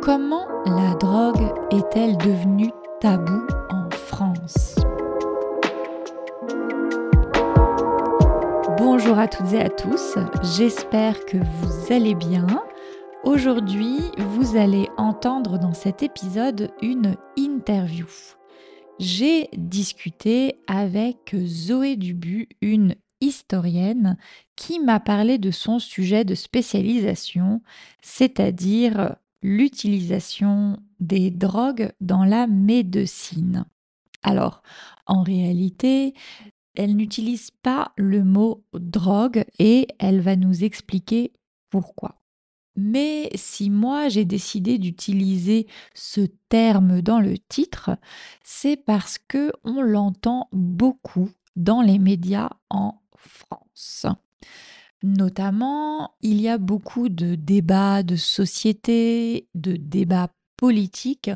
Comment la drogue est-elle devenue tabou en France? Bonjour à toutes et à tous, j'espère que vous allez bien. Aujourd'hui, vous allez entendre dans cet épisode une interview. J'ai discuté avec Zoé Dubu, une historienne, qui m'a parlé de son sujet de spécialisation, c'est-à-dire l'utilisation des drogues dans la médecine. Alors, en réalité, elle n'utilise pas le mot drogue et elle va nous expliquer pourquoi. Mais si moi j'ai décidé d'utiliser ce terme dans le titre, c'est parce que on l'entend beaucoup dans les médias en France. Notamment, il y a beaucoup de débats de société, de débats politiques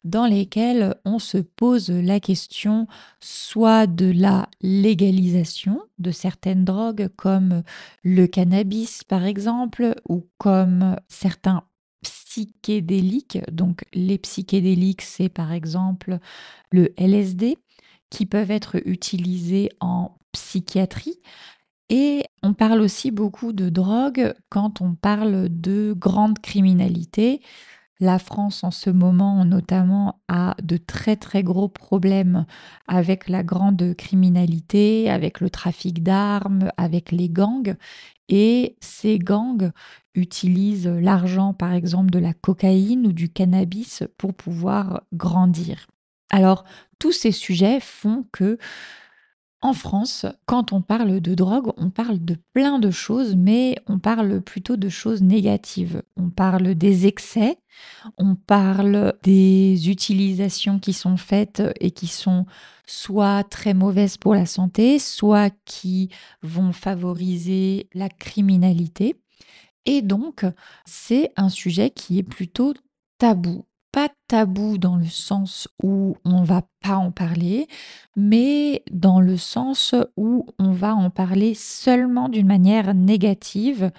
dans lesquels on se pose la question soit de la légalisation de certaines drogues comme le cannabis par exemple ou comme certains psychédéliques. Donc les psychédéliques, c'est par exemple le LSD qui peuvent être utilisés en psychiatrie et on parle aussi beaucoup de drogue quand on parle de grande criminalité. La France, en ce moment, notamment, a de très très gros problèmes avec la grande criminalité, avec le trafic d'armes, avec les gangs. Et ces gangs utilisent l'argent, par exemple, de la cocaïne ou du cannabis pour pouvoir grandir. Alors, tous ces sujets font que en France, quand on parle de drogue, on parle de plein de choses, mais on parle plutôt de choses négatives. On parle des excès, on parle des utilisations qui sont faites et qui sont soit très mauvaises pour la santé, soit qui vont favoriser la criminalité. Et donc, c'est un sujet qui est plutôt tabou. Pas tabou dans le sens où on va pas en parler, mais dans le sens où on va en parler seulement d'une manière négative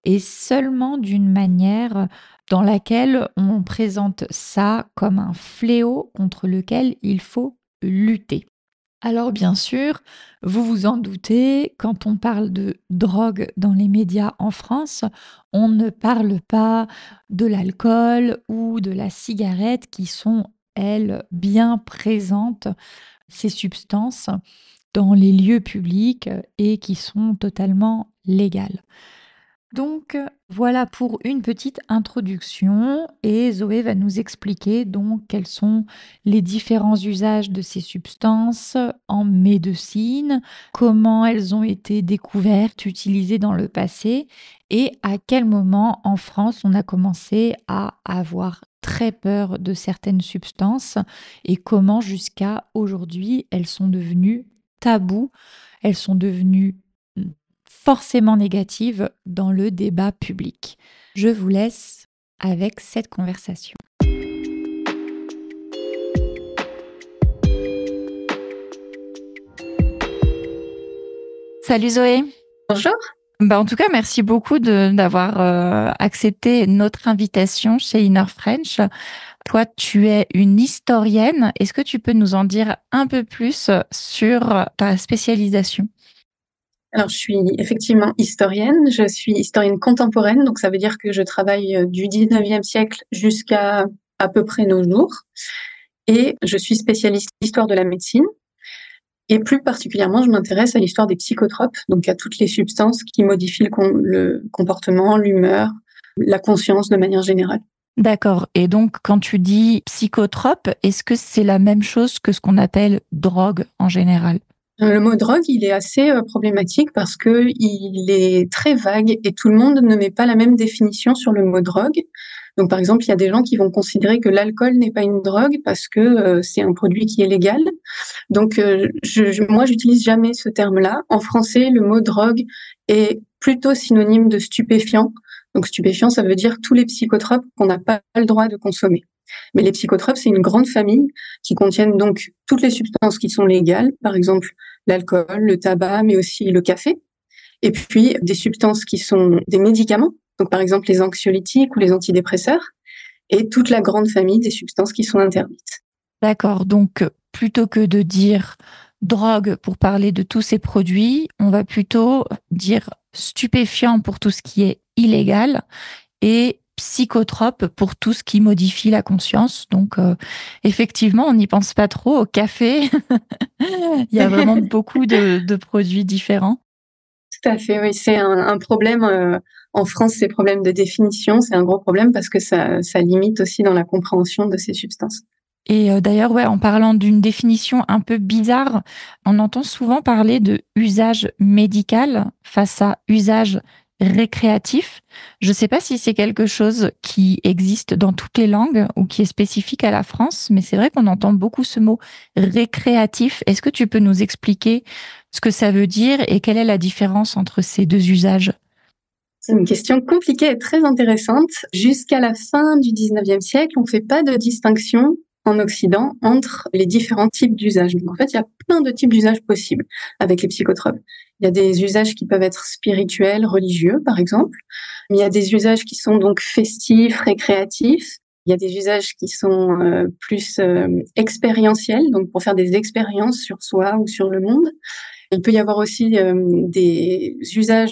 et seulement d'une manière dans laquelle on présente ça comme un fléau contre lequel il faut lutter. Alors bien sûr, vous vous en doutez, quand on parle de drogue dans les médias en France, on ne parle pas de l'alcool ou de la cigarette qui sont, elles, bien présentes, ces substances, dans les lieux publics et qui sont totalement légales. Donc voilà pour une petite introduction et Zoé va nous expliquer donc quels sont les différents usages de ces substances en médecine, comment elles ont été découvertes, utilisées dans le passé et à quel moment en France on a commencé à avoir très peur de certaines substances et comment jusqu'à aujourd'hui elles sont devenues tabous, elles sont devenues forcément négative dans le débat public. Je vous laisse avec cette conversation. Salut Zoé. Bonjour. En tout cas, merci beaucoup d'avoir accepté notre invitation chez Inner French. Toi, tu es une historienne. Est-ce que tu peux nous en dire un peu plus sur ta spécialisation ? Alors, je suis effectivement historienne. Je suis historienne contemporaine, donc ça veut dire que je travaille du 19e siècle jusqu'à à peu près nos jours. Et je suis spécialiste d'histoire de la médecine. Et plus particulièrement, je m'intéresse à l'histoire des psychotropes, donc à toutes les substances qui modifient le comportement, l'humeur, la conscience de manière générale. D'accord. Et donc, quand tu dis psychotrope, est-ce que c'est la même chose que ce qu'on appelle drogue en général ? Le mot drogue, il est assez problématique parce que il est très vague et tout le monde ne met pas la même définition sur le mot drogue. Donc, par exemple, il y a des gens qui vont considérer que l'alcool n'est pas une drogue parce que c'est un produit qui est légal. Donc, moi, j'utilise jamais ce terme-là. En français, le mot drogue est plutôt synonyme de stupéfiant. Donc, stupéfiant, ça veut dire tous les psychotropes qu'on n'a pas le droit de consommer. Mais les psychotropes, c'est une grande famille qui contiennent donc toutes les substances qui sont légales, par exemple l'alcool, le tabac, mais aussi le café. Et puis des substances qui sont des médicaments, donc par exemple les anxiolytiques ou les antidépresseurs. et toute la grande famille des substances qui sont interdites. D'accord, donc plutôt que de dire drogue pour parler de tous ces produits, on va plutôt dire stupéfiant pour tout ce qui est illégal et psychotrope pour tout ce qui modifie la conscience. Donc, effectivement, on n'y pense pas trop. Au café, il y a vraiment beaucoup de produits différents. Tout à fait, oui, c'est un problème, en France, ces problèmes de définition, c'est un gros problème parce que ça limite aussi dans la compréhension de ces substances. Et d'ailleurs, ouais, en parlant d'une définition un peu bizarre, on entend souvent parler de usage médical face à usage récréatif. Je ne sais pas si c'est quelque chose qui existe dans toutes les langues ou qui est spécifique à la France, mais c'est vrai qu'on entend beaucoup ce mot récréatif. Est-ce que tu peux nous expliquer ce que ça veut dire et quelle est la différence entre ces deux usages? C'est une question compliquée et très intéressante. Jusqu'à la fin du 19e siècle, on ne fait pas de distinction en Occident entre les différents types d'usages. Donc, en fait, il y a plein de types d'usages possibles avec les psychotropes. Il y a des usages qui peuvent être spirituels, religieux, par exemple. Il y a des usages qui sont donc festifs, récréatifs. Il y a des usages qui sont plus expérientiels, donc pour faire des expériences sur soi ou sur le monde. Il peut y avoir aussi des usages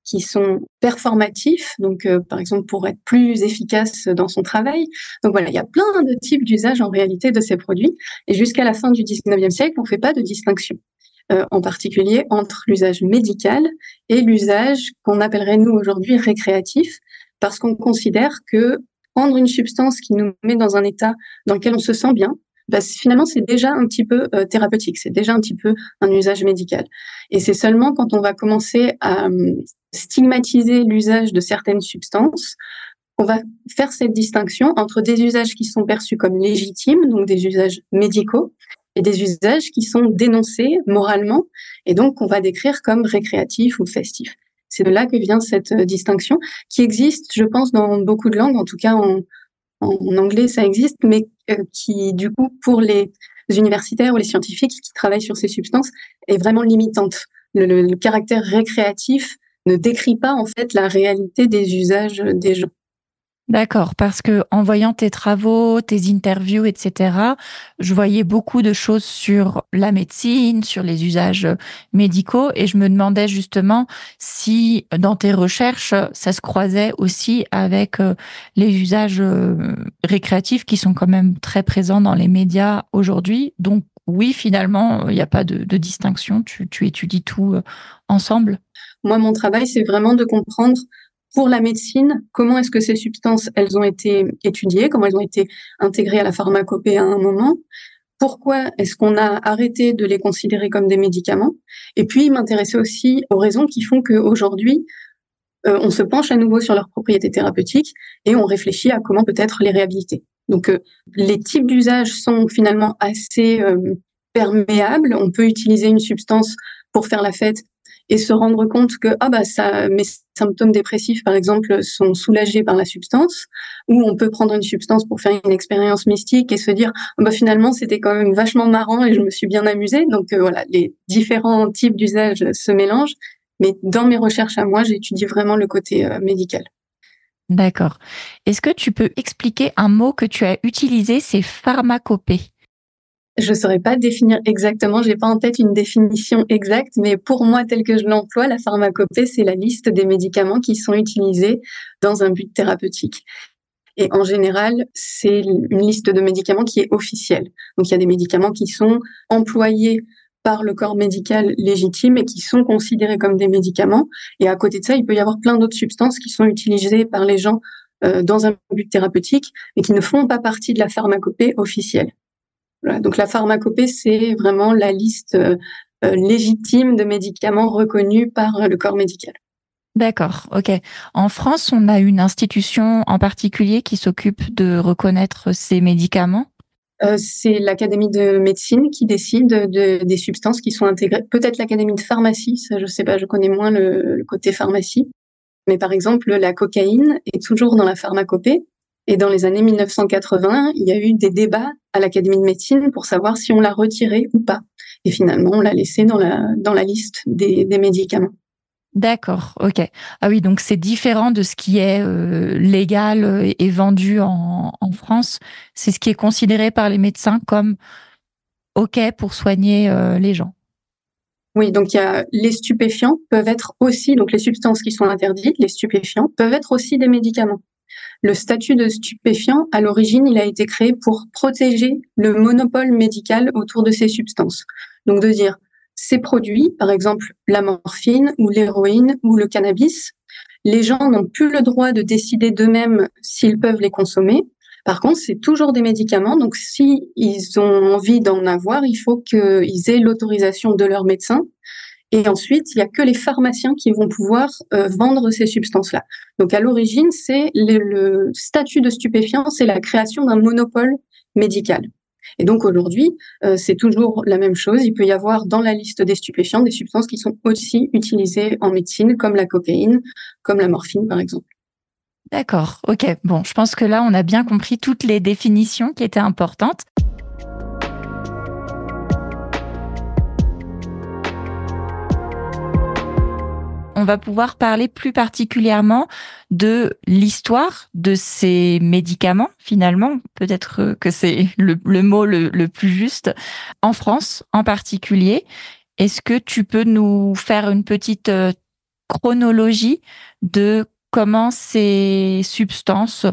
qui sont performatifs, donc par exemple pour être plus efficace dans son travail. Donc voilà, il y a plein de types d'usages en réalité de ces produits. Et jusqu'à la fin du 19e siècle, on ne fait pas de distinction, en particulier entre l'usage médical et l'usage qu'on appellerait nous aujourd'hui récréatif, parce qu'on considère que prendre une substance qui nous met dans un état dans lequel on se sent bien, bah, finalement, c'est déjà un petit peu thérapeutique, c'est déjà un petit peu un usage médical. Et c'est seulement quand on va commencer à stigmatiser l'usage de certaines substances qu'on va faire cette distinction entre des usages qui sont perçus comme légitimes, donc des usages médicaux, et des usages qui sont dénoncés moralement, et donc qu'on va décrire comme récréatifs ou festifs. C'est de là que vient cette distinction, qui existe, je pense, dans beaucoup de langues, en tout cas en anglais, ça existe, mais qui, du coup, pour les universitaires ou les scientifiques qui travaillent sur ces substances, est vraiment limitante. Le caractère récréatif ne décrit pas, en fait, la réalité des usages des gens. D'accord, parce que en voyant tes travaux, tes interviews, et cetera, je voyais beaucoup de choses sur la médecine, sur les usages, médicaux et je me demandais justement si dans tes recherches, ça se croisait aussi avec, les usages, récréatifs qui sont quand même très présents dans les médias aujourd'hui. Donc oui, finalement, il y a pas de distinction, tu étudies tout, ensemble? Moi, mon travail, c'est vraiment de comprendre, pour la médecine, comment est-ce que ces substances, elles ont été étudiées, comment elles ont été intégrées à la pharmacopée à un moment, pourquoi est-ce qu'on a arrêté de les considérer comme des médicaments, et puis m'intéresser aussi aux raisons qui font qu'aujourd'hui, on se penche à nouveau sur leurs propriétés thérapeutiques et on réfléchit à comment peut-être les réhabiliter. Donc, les types d'usages sont finalement assez perméables. On peut utiliser une substance pour faire la fête et se rendre compte que mes symptômes dépressifs, par exemple, sont soulagés par la substance, ou on peut prendre une substance pour faire une expérience mystique et se dire finalement c'était quand même vachement marrant et je me suis bien amusée. Donc voilà, les différents types d'usages se mélangent, mais dans mes recherches à moi, j'étudie vraiment le côté médical. D'accord. Est-ce que tu peux expliquer un mot que tu as utilisé, c'est pharmacopée? Je saurais pas définir exactement, j'ai pas en tête une définition exacte, mais pour moi, tel que je l'emploie, la pharmacopée, c'est la liste des médicaments qui sont utilisés dans un but thérapeutique. Et en général, c'est une liste de médicaments qui est officielle. Donc il y a des médicaments qui sont employés par le corps médical légitime et qui sont considérés comme des médicaments. Et à côté de ça, il peut y avoir plein d'autres substances qui sont utilisées par les gens dans un but thérapeutique, mais qui ne font pas partie de la pharmacopée officielle. Voilà, donc la pharmacopée, c'est vraiment la liste légitime de médicaments reconnus par le corps médical. D'accord, OK. En France, on a une institution en particulier qui s'occupe de reconnaître ces médicaments? C'est l'Académie de médecine qui décide des substances qui sont intégrées. Peut-être l'Académie de pharmacie, ça je sais pas, je connais moins le côté pharmacie. Mais par exemple, la cocaïne est toujours dans la pharmacopée. Et dans les années 1980, il y a eu des débats à l'Académie de médecine pour savoir si on l'a retirée ou pas. Et finalement, on l'a laissée dans la liste des médicaments. D'accord, OK. Ah oui, donc c'est différent de ce qui est, légal, et vendu en France. C'est ce qui est considéré par les médecins comme OK pour soigner, les gens? Oui, donc il y a les stupéfiants peuvent être aussi, donc les substances qui sont interdites, les stupéfiants, peuvent être aussi des médicaments. Le statut de stupéfiant, à l'origine, il a été créé pour protéger le monopole médical autour de ces substances. Donc de dire, ces produits, par exemple la morphine ou l'héroïne ou le cannabis, les gens n'ont plus le droit de décider d'eux-mêmes s'ils peuvent les consommer. Par contre, c'est toujours des médicaments, donc si ils ont envie d'en avoir, il faut qu'ils aient l'autorisation de leur médecin. Et ensuite, il n'y a que les pharmaciens qui vont pouvoir vendre ces substances-là. Donc à l'origine, c'est le statut de stupéfiant, c'est la création d'un monopole médical. Et donc aujourd'hui, c'est toujours la même chose. Il peut y avoir dans la liste des stupéfiants des substances qui sont aussi utilisées en médecine, comme la cocaïne, comme la morphine par exemple. D'accord, OK. Bon, je pense que là, on a bien compris toutes les définitions qui étaient importantes. On va pouvoir parler plus particulièrement de l'histoire de ces médicaments, finalement. Peut-être que c'est le mot le plus juste. En France, en particulier, est-ce que tu peux nous faire une petite, chronologie de comment ces substances,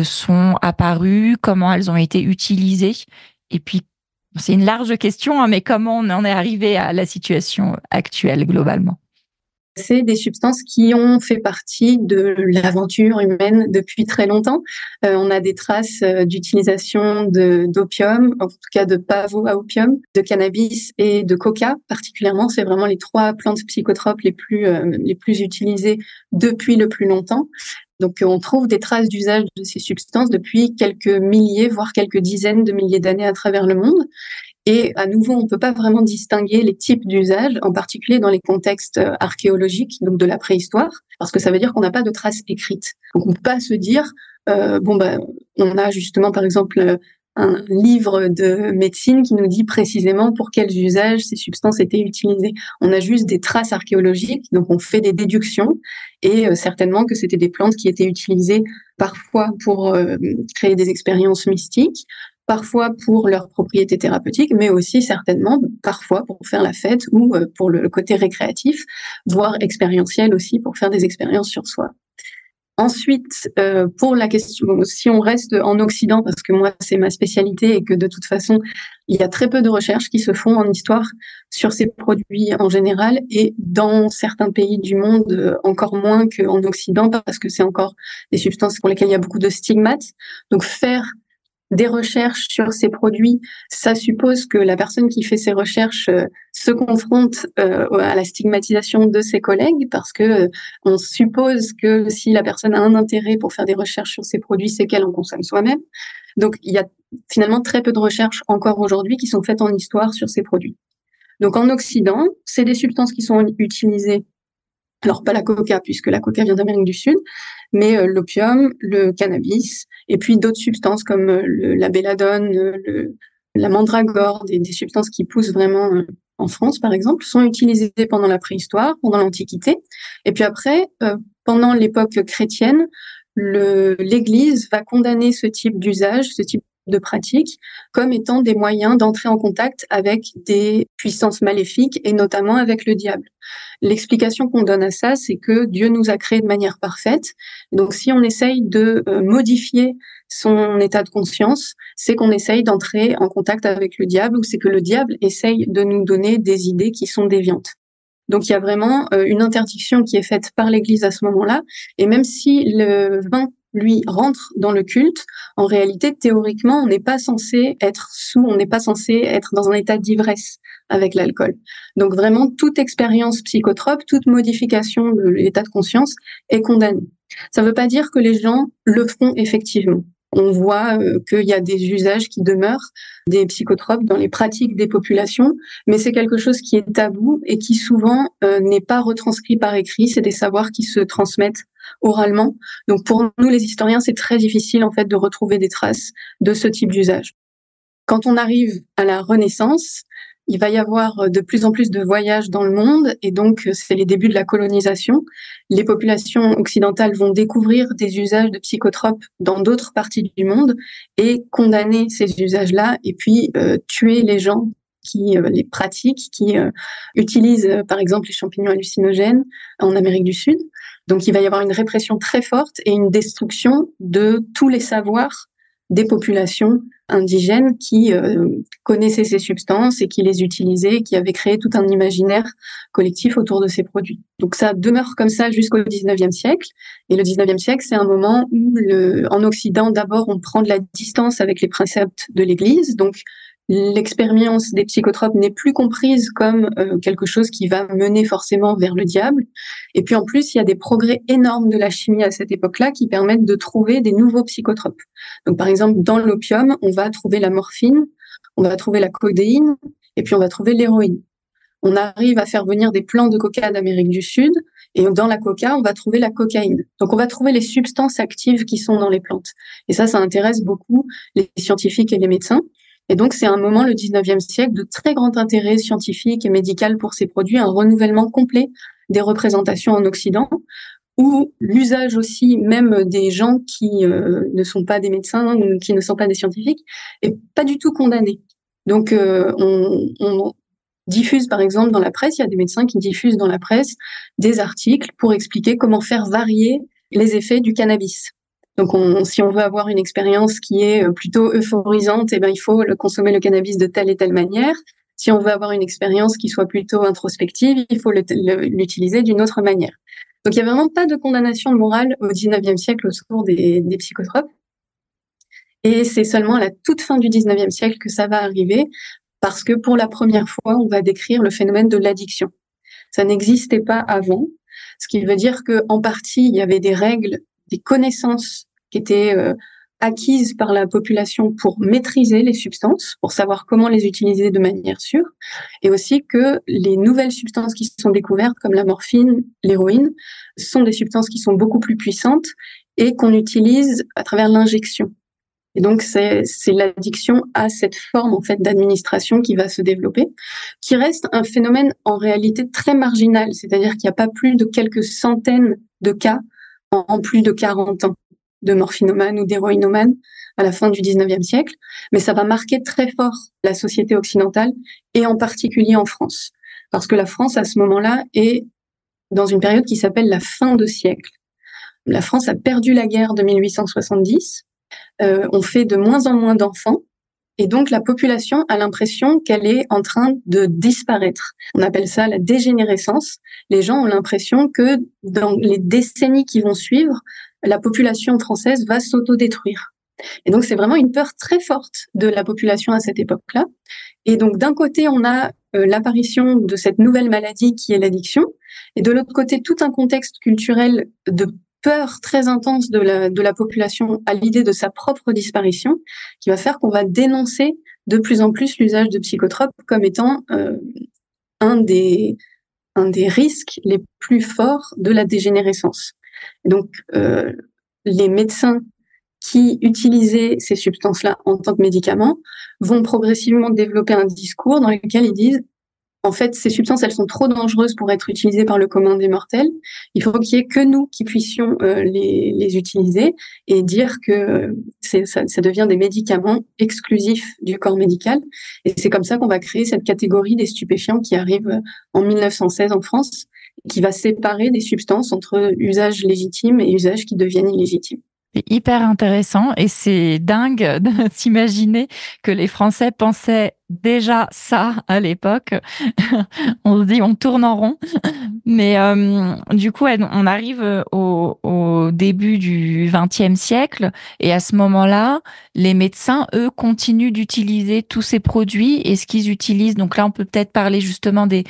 sont apparues, comment elles ont été utilisées? Et puis, c'est une large question, hein, mais comment on en est arrivé à la situation actuelle, globalement? C'est des substances qui ont fait partie de l'aventure humaine depuis très longtemps. On a des traces d'utilisation d'opium, en tout cas de pavot à opium, de cannabis et de coca particulièrement. C'est vraiment les trois plantes psychotropes les plus utilisées depuis le plus longtemps. Donc on trouve des traces d'usage de ces substances depuis quelques milliers, voire quelques dizaines de milliers d'années à travers le monde. Et à nouveau, on ne peut pas vraiment distinguer les types d'usages, en particulier dans les contextes archéologiques, donc de la préhistoire, parce que ça veut dire qu'on n'a pas de traces écrites. Donc on ne peut pas se dire, on a justement par exemple un livre de médecine qui nous dit précisément pour quels usages ces substances étaient utilisées. On a juste des traces archéologiques, donc on fait des déductions, et certainement que c'était des plantes qui étaient utilisées parfois pour créer des expériences mystiques, parfois pour leurs propriétés thérapeutiques, mais aussi certainement parfois pour faire la fête ou pour le côté récréatif, voire expérientiel aussi pour faire des expériences sur soi. Ensuite, pour la question, si on reste en Occident, parce que moi c'est ma spécialité et que de toute façon il y a très peu de recherches qui se font en histoire sur ces produits en général, et dans certains pays du monde encore moins qu'en Occident, parce que c'est encore des substances pour lesquelles il y a beaucoup de stigmates. Donc faire des recherches sur ces produits, ça suppose que la personne qui fait ces recherches se confronte à la stigmatisation de ses collègues, parce que on suppose que si la personne a un intérêt pour faire des recherches sur ces produits, c'est qu'elle en consomme soi-même. Donc il y a finalement très peu de recherches encore aujourd'hui qui sont faites en histoire sur ces produits. Donc en Occident, c'est des substances qui sont utilisées, alors pas la coca, puisque la coca vient d'Amérique du Sud, mais l'opium, le cannabis, et puis d'autres substances comme la belladone, la mandragore, des substances qui poussent vraiment en France, par exemple, sont utilisées pendant la préhistoire, pendant l'Antiquité. Et puis après, pendant l'époque chrétienne, l'Église va condamner ce type d'usage, ce type de pratique, comme étant des moyens d'entrer en contact avec des puissances maléfiques, et notamment avec le diable. L'explication qu'on donne à ça, c'est que Dieu nous a créés de manière parfaite. Donc, si on essaye de modifier son état de conscience, c'est qu'on essaye d'entrer en contact avec le diable, ou c'est que le diable essaye de nous donner des idées qui sont déviantes. Donc, il y a vraiment une interdiction qui est faite par l'Église à ce moment-là. Et même si le vin, lui, rentre dans le culte, en réalité, théoriquement, on n'est pas censé être sous, on n'est pas censé être dans un état d'ivresse avec l'alcool. Donc, vraiment, toute expérience psychotrope, toute modification de l'état de conscience est condamnée. Ça ne veut pas dire que les gens le font effectivement. On voit qu'il y a des usages qui demeurent, des psychotropes dans les pratiques des populations, mais c'est quelque chose qui est tabou et qui souvent n'est pas retranscrit par écrit. C'est des savoirs qui se transmettent oralement. Donc pour nous, les historiens, c'est très difficile en fait de retrouver des traces de ce type d'usage. Quand on arrive à la Renaissance, il va y avoir de plus en plus de voyages dans le monde et donc c'est les débuts de la colonisation. Les populations occidentales vont découvrir des usages de psychotropes dans d'autres parties du monde et condamner ces usages-là et puis tuer les gens qui les pratiquent, qui utilisent par exemple les champignons hallucinogènes en Amérique du Sud. Donc il va y avoir une répression très forte et une destruction de tous les savoirs des populations indigènes qui connaissaient ces substances et qui les utilisaient, qui avaient créé tout un imaginaire collectif autour de ces produits. Donc ça demeure comme ça jusqu'au 19e siècle. Et le 19e siècle, c'est un moment où, en Occident, d'abord, on prend de la distance avec les préceptes de l'Église. Donc l'expérience des psychotropes n'est plus comprise comme quelque chose qui va mener forcément vers le diable. Et puis en plus, il y a des progrès énormes de la chimie à cette époque-là qui permettent de trouver des nouveaux psychotropes. Donc par exemple, dans l'opium, on va trouver la morphine, on va trouver la codéine, et puis on va trouver l'héroïne. On arrive à faire venir des plants de coca d'Amérique du Sud, et dans la coca, on va trouver la cocaïne. Donc on va trouver les substances actives qui sont dans les plantes. Et ça intéresse beaucoup les scientifiques et les médecins. Et donc, c'est un moment, le 19e siècle, de très grand intérêt scientifique et médical pour ces produits, un renouvellement complet des représentations en Occident, où l'usage aussi même des gens qui ne sont pas des médecins ou qui ne sont pas des scientifiques est pas du tout condamné. Donc, on diffuse, par exemple, dans la presse, il y a des médecins qui diffusent dans la presse des articles pour expliquer comment faire varier les effets du cannabis. Donc, si on veut avoir une expérience qui est plutôt euphorisante, il faut consommer le cannabis de telle et telle manière. Si on veut avoir une expérience qui soit plutôt introspective, il faut l'utiliser d'une autre manière. Donc, il n'y a vraiment pas de condamnation morale au 19e siècle autour des psychotropes. Et c'est seulement à la toute fin du 19e siècle que ça va arriver, parce que pour la première fois, on va décrire le phénomène de l'addiction. Ça n'existait pas avant, ce qui veut dire qu'en partie, il y avait des règles, des connaissances qui étaient acquises par la population pour maîtriser les substances, pour savoir comment les utiliser de manière sûre, et aussi que les nouvelles substances qui sont découvertes, comme la morphine, l'héroïne, sont des substances qui sont beaucoup plus puissantes et qu'on utilise à travers l'injection. Et donc, c'est l'addiction à cette forme, en fait, d'administration qui va se développer, qui reste un phénomène en réalité très marginal. C'est-à-dire qu'il n'y a pas plus de quelques centaines de cas en plus de 40 ans de morphinomanes ou d'héroïnomanes à la fin du 19e siècle. Mais ça va marquer très fort la société occidentale et en particulier en France. Parce que la France, à ce moment-là, est dans une période qui s'appelle la fin de siècle. La France a perdu la guerre de 1870. On fait de moins en moins d'enfants et donc la population a l'impression qu'elle est en train de disparaître. On appelle ça la dégénérescence. Les gens ont l'impression que dans les décennies qui vont suivre, la population française va s'autodétruire. Et donc c'est vraiment une peur très forte de la population à cette époque-là. Et donc d'un côté, on a l'apparition de cette nouvelle maladie qui est l'addiction, et de l'autre côté, tout un contexte culturel de peur très intense de la population à l'idée de sa propre disparition, qui va faire qu'on va dénoncer de plus en plus l'usage de psychotropes comme étant un des risques les plus forts de la dégénérescence. Et donc, les médecins qui utilisaient ces substances-là en tant que médicaments vont progressivement développer un discours dans lequel ils disent en fait, ces substances, elles sont trop dangereuses pour être utilisées par le commun des mortels. Il faut qu'il y ait que nous qui puissions les utiliser et dire que ça devient des médicaments exclusifs du corps médical. Et c'est comme ça qu'on va créer cette catégorie des stupéfiants qui arrive en 1916 en France, qui va séparer des substances entre usages légitimes et usages qui deviennent illégitimes. C'est hyper intéressant et c'est dingue de s'imaginer que les Français pensaient déjà ça à l'époque. On se dit, on tourne en rond. Mais du coup, on arrive au début du XXe siècle et à ce moment-là, les médecins, eux, continuent d'utiliser tous ces produits et ce qu'ils utilisent. Donc là, on peut peut-être parler justement des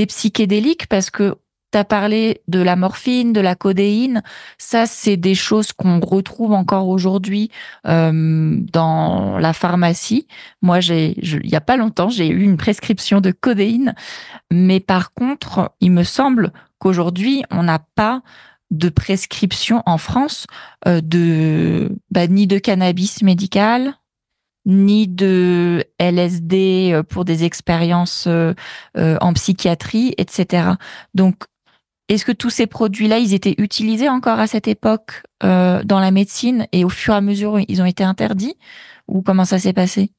psychédéliques parce que tu as parlé de la morphine, de la codéine. Ça, c'est des choses qu'on retrouve encore aujourd'hui dans la pharmacie. Moi, il y a pas longtemps, j'ai eu une prescription de codéine. Mais par contre, il me semble qu'aujourd'hui, on n'a pas de prescription en France ni de cannabis médical, ni de LSD pour des expériences en psychiatrie, etc. Donc, est-ce que tous ces produits-là, ils étaient utilisés encore à cette époque dans la médecine et au fur et à mesure, ils ont été interdits? Ou comment ça s'est passé?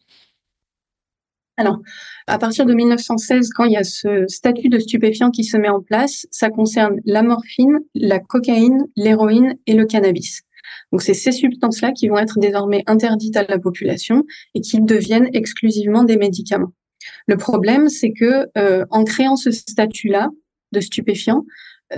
Alors, à partir de 1916, quand il y a ce statut de stupéfiant qui se met en place, ça concerne la morphine, la cocaïne, l'héroïne et le cannabis. Donc, c'est ces substances-là qui vont être désormais interdites à la population et qui deviennent exclusivement des médicaments. Le problème, c'est que en créant ce statut-là de stupéfiant,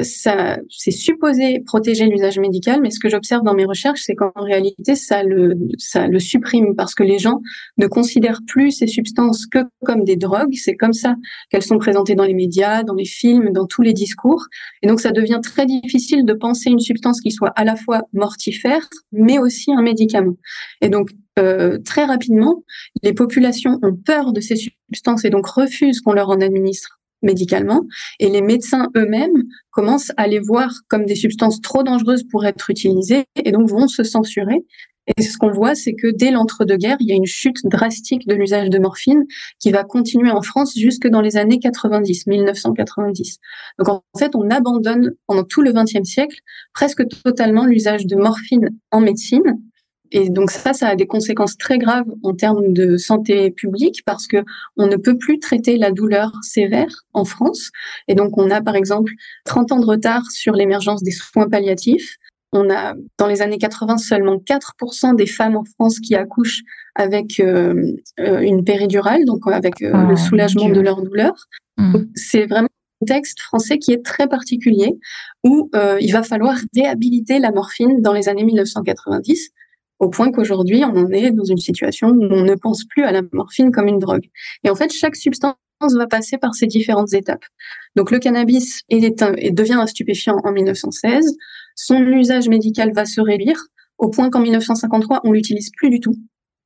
ça, c'est supposé protéger l'usage médical, mais ce que j'observe dans mes recherches, c'est qu'en réalité, ça le supprime parce que les gens ne considèrent plus ces substances que comme des drogues. C'est comme ça qu'elles sont présentées dans les médias, dans les films, dans tous les discours. Et donc, ça devient très difficile de penser une substance qui soit à la fois mortifère, mais aussi un médicament. Et donc, très rapidement, les populations ont peur de ces substances et donc refusent qu'on leur en administre médicalement. Et les médecins eux-mêmes commencent à les voir comme des substances trop dangereuses pour être utilisées et donc vont se censurer. Et ce qu'on voit, c'est que dès l'entre-deux-guerres, il y a une chute drastique de l'usage de morphine qui va continuer en France jusque dans les années 90, 1990. Donc en fait, on abandonne pendant tout le XXe siècle presque totalement l'usage de morphine en médecine. Et donc ça a des conséquences très graves en termes de santé publique parce que on ne peut plus traiter la douleur sévère en France. Et donc on a par exemple 30 ans de retard sur l'émergence des soins palliatifs. On a dans les années 80 seulement 4% des femmes en France qui accouchent avec une péridurale, donc avec le soulagement de leur douleur. Donc, c'est vraiment un contexte français qui est très particulier où il va falloir réhabiliter la morphine dans les années 1990 au point qu'aujourd'hui, on en est dans une situation où on ne pense plus à la morphine comme une drogue. Et en fait, chaque substance va passer par ces différentes étapes. Donc le cannabis devient un stupéfiant en 1916. Son usage médical va se réduire au point qu'en 1953, on l'utilise plus du tout.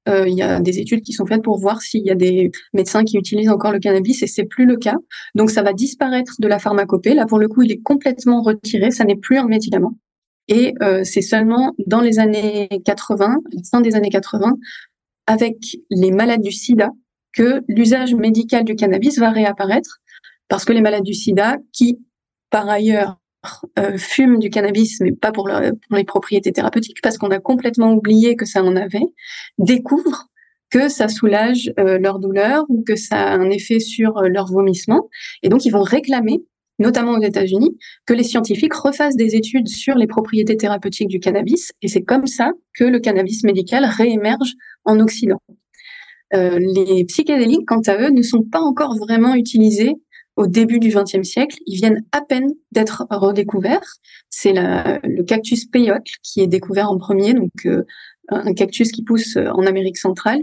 Il y a des études qui sont faites pour voir s'il y a des médecins qui utilisent encore le cannabis et c'est plus le cas. Donc ça va disparaître de la pharmacopée. Là, pour le coup, il est complètement retiré. Ça n'est plus un médicament. Et c'est seulement dans les années 80, la fin des années 80, avec les malades du sida, que l'usage médical du cannabis va réapparaître, parce que les malades du sida, qui par ailleurs fument du cannabis, mais pas pour les propriétés thérapeutiques, parce qu'on a complètement oublié que ça en avait, découvrent que ça soulage leur douleur ou que ça a un effet sur leur vomissement. Et donc, ils vont réclamer, notamment aux États-Unis, que les scientifiques refassent des études sur les propriétés thérapeutiques du cannabis. Et c'est comme ça que le cannabis médical réémerge en Occident. Les psychédéliques, quant à eux, ne sont pas encore vraiment utilisés au début du XXe siècle. Ils viennent à peine d'être redécouverts. C'est le cactus peyote qui est découvert en premier, donc un cactus qui pousse en Amérique centrale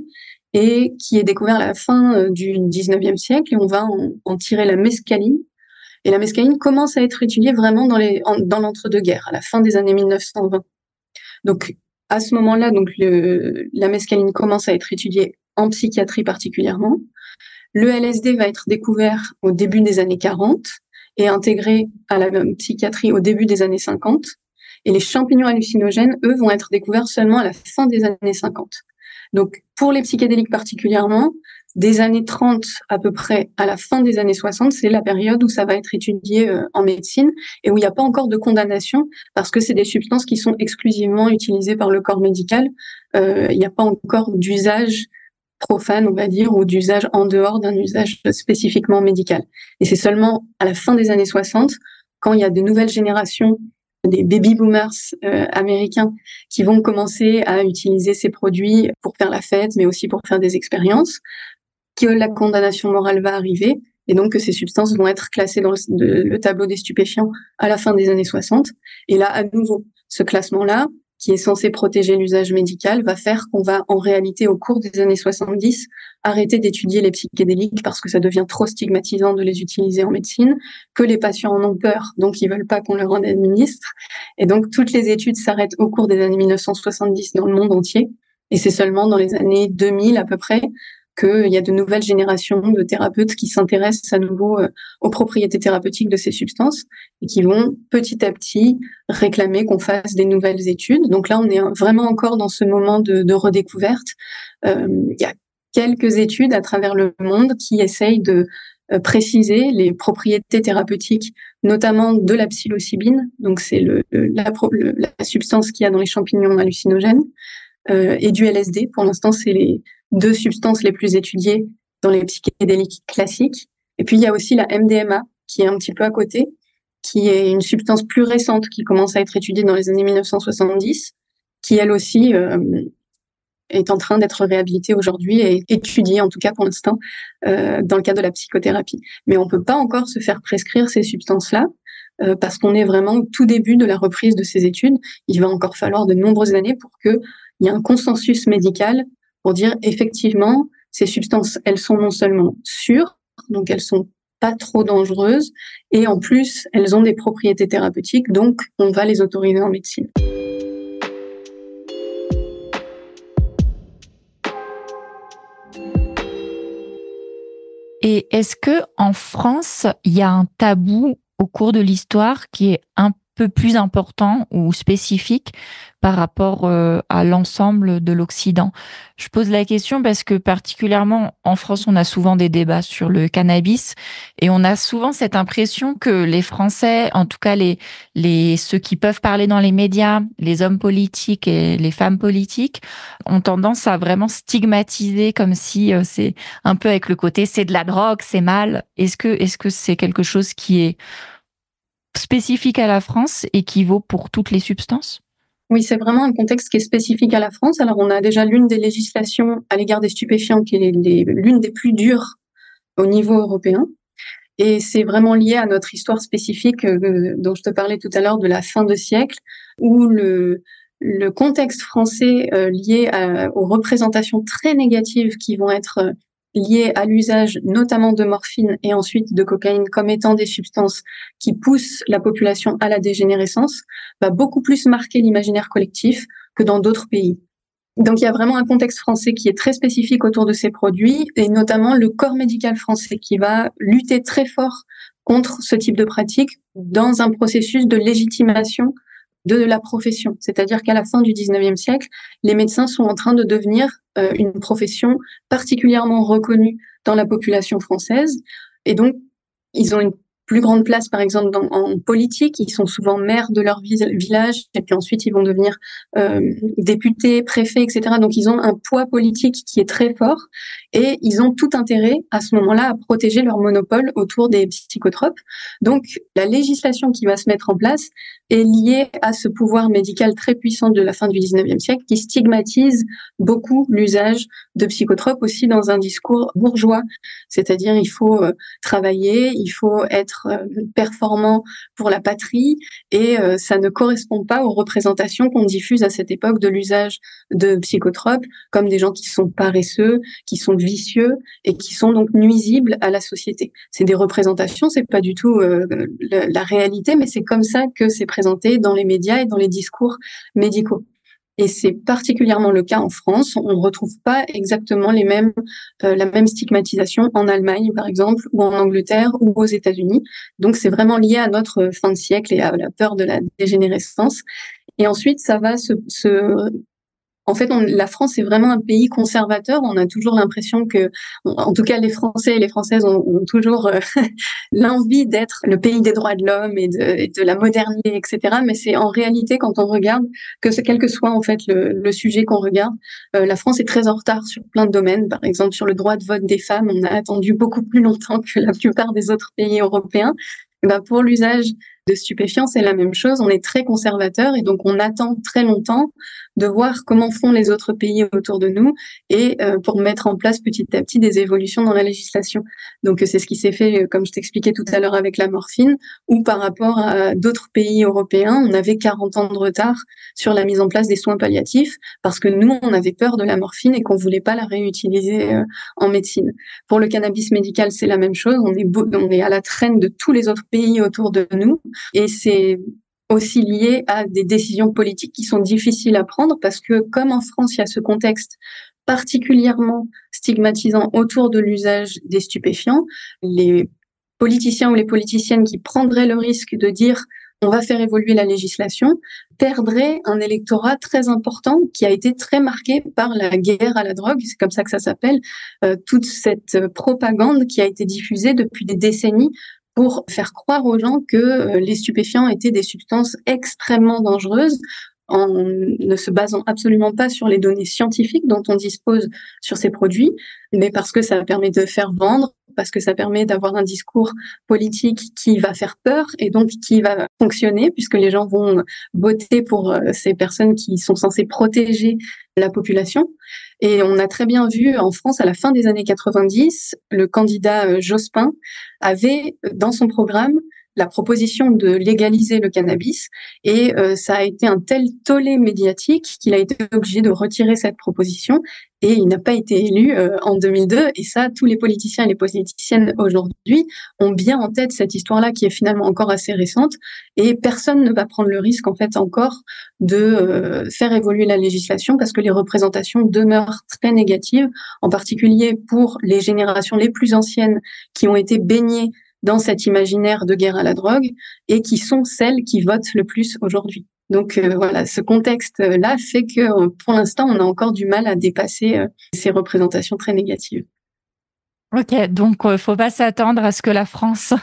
et qui est découvert à la fin du XIXe siècle. Et on va en tirer la mescaline. Et la mescaline commence à être étudiée vraiment dans l'entre-deux-guerres, à la fin des années 1920. Donc, à ce moment-là, donc la mescaline commence à être étudiée en psychiatrie particulièrement. Le LSD va être découvert au début des années 40 et intégré à la psychiatrie au début des années 50. Et les champignons hallucinogènes, eux, vont être découverts seulement à la fin des années 50. Donc, pour les psychédéliques particulièrement, des années 30 à peu près à la fin des années 60, c'est la période où ça va être étudié en médecine et où il n'y a pas encore de condamnation parce que c'est des substances qui sont exclusivement utilisées par le corps médical. Il n'y a pas encore d'usage profane, on va dire, ou d'usage en dehors d'un usage spécifiquement médical. Et c'est seulement à la fin des années 60, quand il y a de nouvelles générations des baby boomers américains qui vont commencer à utiliser ces produits pour faire la fête, mais aussi pour faire des expériences, que la condamnation morale va arriver et donc que ces substances vont être classées dans le tableau des stupéfiants à la fin des années 60. Et là, à nouveau, ce classement-là, qui est censé protéger l'usage médical, va faire qu'on va en réalité, au cours des années 70, arrêter d'étudier les psychédéliques parce que ça devient trop stigmatisant de les utiliser en médecine, que les patients en ont peur, donc ils veulent pas qu'on leur en administre. Et donc toutes les études s'arrêtent au cours des années 1970 dans le monde entier. Et c'est seulement dans les années 2000 à peu près qu'il y a de nouvelles générations de thérapeutes qui s'intéressent à nouveau aux propriétés thérapeutiques de ces substances et qui vont petit à petit réclamer qu'on fasse des nouvelles études. Donc là, on est vraiment encore dans ce moment de redécouverte. Il y a quelques études à travers le monde qui essayent de préciser les propriétés thérapeutiques, notamment de la psilocybine, donc c'est la substance qu'il y a dans les champignons hallucinogènes, et du LSD. Pour l'instant, c'est les deux substances les plus étudiées dans les psychédéliques classiques. Et puis, il y a aussi la MDMA, qui est un petit peu à côté, qui est une substance plus récente qui commence à être étudiée dans les années 1970, qui elle aussi est en train d'être réhabilitée aujourd'hui et étudiée, en tout cas pour l'instant, dans le cadre de la psychothérapie. Mais on ne peut pas encore se faire prescrire ces substances-là, parce qu'on est vraiment au tout début de la reprise de ces études. Il va encore falloir de nombreuses années pour qu'il y ait un consensus médical pour dire effectivement, ces substances, elles sont non seulement sûres, donc elles sont pas trop dangereuses, et en plus, elles ont des propriétés thérapeutiques, donc on va les autoriser en médecine. Et est-ce que en France, il y a un tabou au cours de l'histoire qui est un peu plus important ou spécifique par rapport à l'ensemble de l'Occident? Je pose la question parce que particulièrement en France, on a souvent des débats sur le cannabis et on a souvent cette impression que les Français, en tout cas ceux qui peuvent parler dans les médias, les hommes politiques et les femmes politiques, ont tendance à vraiment stigmatiser comme si c'est un peu avec le côté c'est de la drogue, c'est mal. Est-ce que c'est quelque chose qui est spécifique à la France et qui vaut pour toutes les substances? Oui, c'est vraiment un contexte qui est spécifique à la France. Alors, on a déjà l'une des législations à l'égard des stupéfiants qui est l'une des plus dures au niveau européen. Et c'est vraiment lié à notre histoire spécifique dont je te parlais tout à l'heure de la fin de siècle, où le contexte français lié aux représentations très négatives qui vont être liées à l'usage notamment de morphine et ensuite de cocaïne comme étant des substances qui poussent la population à la dégénérescence, va beaucoup plus marquer l'imaginaire collectif que dans d'autres pays. Donc il y a vraiment un contexte français qui est très spécifique autour de ces produits et notamment le corps médical français qui va lutter très fort contre ce type de pratique dans un processus de légitimation de la profession. C'est-à-dire qu'à la fin du 19e siècle, les médecins sont en train de devenir une profession particulièrement reconnue dans la population française. Et donc, ils ont une plus grande place, par exemple, en politique. Ils sont souvent maires de leur village, et puis ensuite, ils vont devenir députés, préfets, etc. Donc, ils ont un poids politique qui est très fort, et ils ont tout intérêt, à ce moment-là, à protéger leur monopole autour des psychotropes. Donc, la législation qui va se mettre en place est liée à ce pouvoir médical très puissant de la fin du 19e siècle, qui stigmatise beaucoup l'usage de psychotropes aussi dans un discours bourgeois. C'est-à-dire, il faut travailler, il faut être performant pour la patrie, et ça ne correspond pas aux représentations qu'on diffuse à cette époque de l'usage de psychotropes comme des gens qui sont paresseux, qui sont vicieux et qui sont donc nuisibles à la société. C'est des représentations, c'est pas du tout la réalité, mais c'est comme ça que c'est présenté dans les médias et dans les discours médicaux. Et c'est particulièrement le cas en France. On ne retrouve pas exactement la même stigmatisation en Allemagne, par exemple, ou en Angleterre, ou aux États-Unis. Donc, c'est vraiment lié à notre fin de siècle et à la peur de la dégénérescence. Et ensuite, ça va en fait, la France est vraiment un pays conservateur. On a toujours l'impression que, en tout cas, les Français et les Françaises ont toujours l'envie d'être le pays des droits de l'homme et de la modernité, etc. Mais c'est en réalité, quand on regarde, quel que soit en fait le sujet qu'on regarde, la France est très en retard sur plein de domaines. Par exemple, sur le droit de vote des femmes, on a attendu beaucoup plus longtemps que la plupart des autres pays européens. Et ben, pour l'usage de stupéfiants, c'est la même chose. On est très conservateur et donc on attend très longtemps de voir comment font les autres pays autour de nous et pour mettre en place petit à petit des évolutions dans la législation. Donc c'est ce qui s'est fait, comme je t'expliquais tout à l'heure avec la morphine, ou par rapport à d'autres pays européens, on avait 40 ans de retard sur la mise en place des soins palliatifs parce que nous, on avait peur de la morphine et qu'on voulait pas la réutiliser en médecine. Pour le cannabis médical, c'est la même chose. On est à la traîne de tous les autres pays autour de nous. Et c'est aussi lié à des décisions politiques qui sont difficiles à prendre parce que comme en France, il y a ce contexte particulièrement stigmatisant autour de l'usage des stupéfiants. Les politiciens ou les politiciennes qui prendraient le risque de dire on va faire évoluer la législation perdraient un électorat très important qui a été très marqué par la guerre à la drogue, c'est comme ça que ça s'appelle, toute cette propagande qui a été diffusée depuis des décennies pour faire croire aux gens que les stupéfiants étaient des substances extrêmement dangereuses, en ne se basant absolument pas sur les données scientifiques dont on dispose sur ces produits, mais parce que ça permet de faire vendre, parce que ça permet d'avoir un discours politique qui va faire peur et donc qui va fonctionner puisque les gens vont voter pour ces personnes qui sont censées protéger la population. Et on a très bien vu en France, à la fin des années 90, le candidat Jospin avait dans son programme la proposition de légaliser le cannabis et ça a été un tel tollé médiatique qu'il a été obligé de retirer cette proposition et il n'a pas été élu en 2002 et ça, tous les politiciens et les politiciennes aujourd'hui ont bien en tête cette histoire-là qui est finalement encore assez récente et personne ne va prendre le risque en fait encore de faire évoluer la législation parce que les représentations demeurent très négatives, en particulier pour les générations les plus anciennes qui ont été baignées dans cet imaginaire de guerre à la drogue et qui sont celles qui votent le plus aujourd'hui. Donc voilà, ce contexte-là fait que pour l'instant, on a encore du mal à dépasser ces représentations très négatives. Ok, donc faut pas s'attendre à ce que la France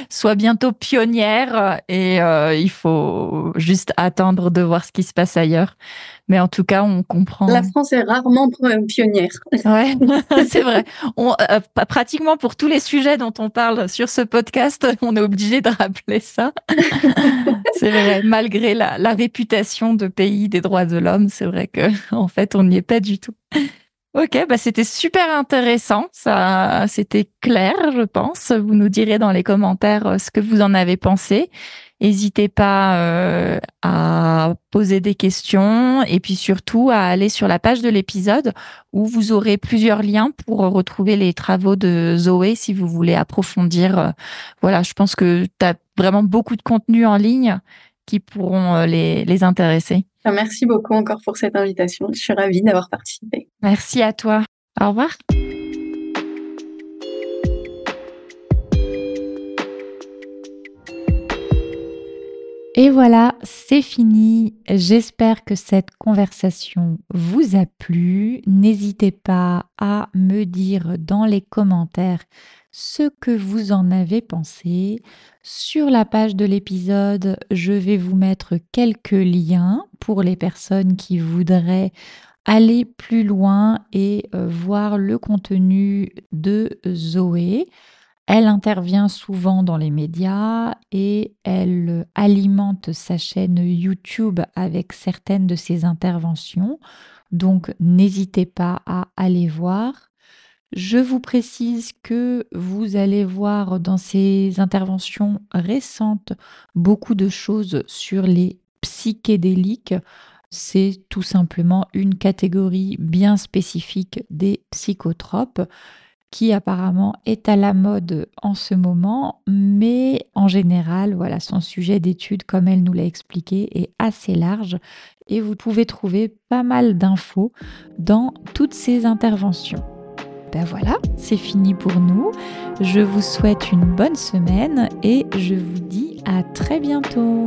soit bientôt pionnière et il faut juste attendre de voir ce qui se passe ailleurs. Mais en tout cas, on comprend. La France est rarement pionnière. Ouais, c'est vrai. Pratiquement pour tous les sujets dont on parle sur ce podcast, on est obligé de rappeler ça. C'est vrai, malgré la réputation de pays des droits de l'homme, c'est vrai que en fait, on n'y est pas du tout. Ok, bah c'était super intéressant, ça, c'était clair, je pense. Vous nous direz dans les commentaires ce que vous en avez pensé. N'hésitez pas à poser des questions et puis surtout à aller sur la page de l'épisode où vous aurez plusieurs liens pour retrouver les travaux de Zoé si vous voulez approfondir. Voilà, je pense que tu as vraiment beaucoup de contenu en ligne qui pourront les intéresser. Merci beaucoup encore pour cette invitation. Je suis ravie d'avoir participé. Merci à toi. Au revoir. Et voilà, c'est fini. J'espère que cette conversation vous a plu. N'hésitez pas à me dire dans les commentaires ce que vous en avez pensé. Sur la page de l'épisode, je vais vous mettre quelques liens pour les personnes qui voudraient aller plus loin et voir le contenu de Zoé. Elle intervient souvent dans les médias et elle alimente sa chaîne YouTube avec certaines de ses interventions. Donc, n'hésitez pas à aller voir. Je vous précise que vous allez voir dans ces interventions récentes beaucoup de choses sur les psychédéliques. C'est tout simplement une catégorie bien spécifique des psychotropes qui apparemment est à la mode en ce moment, mais en général, voilà, son sujet d'étude, comme elle nous l'a expliqué, est assez large et vous pouvez trouver pas mal d'infos dans toutes ces interventions. Ben voilà, c'est fini pour nous. Je vous souhaite une bonne semaine et je vous dis à très bientôt.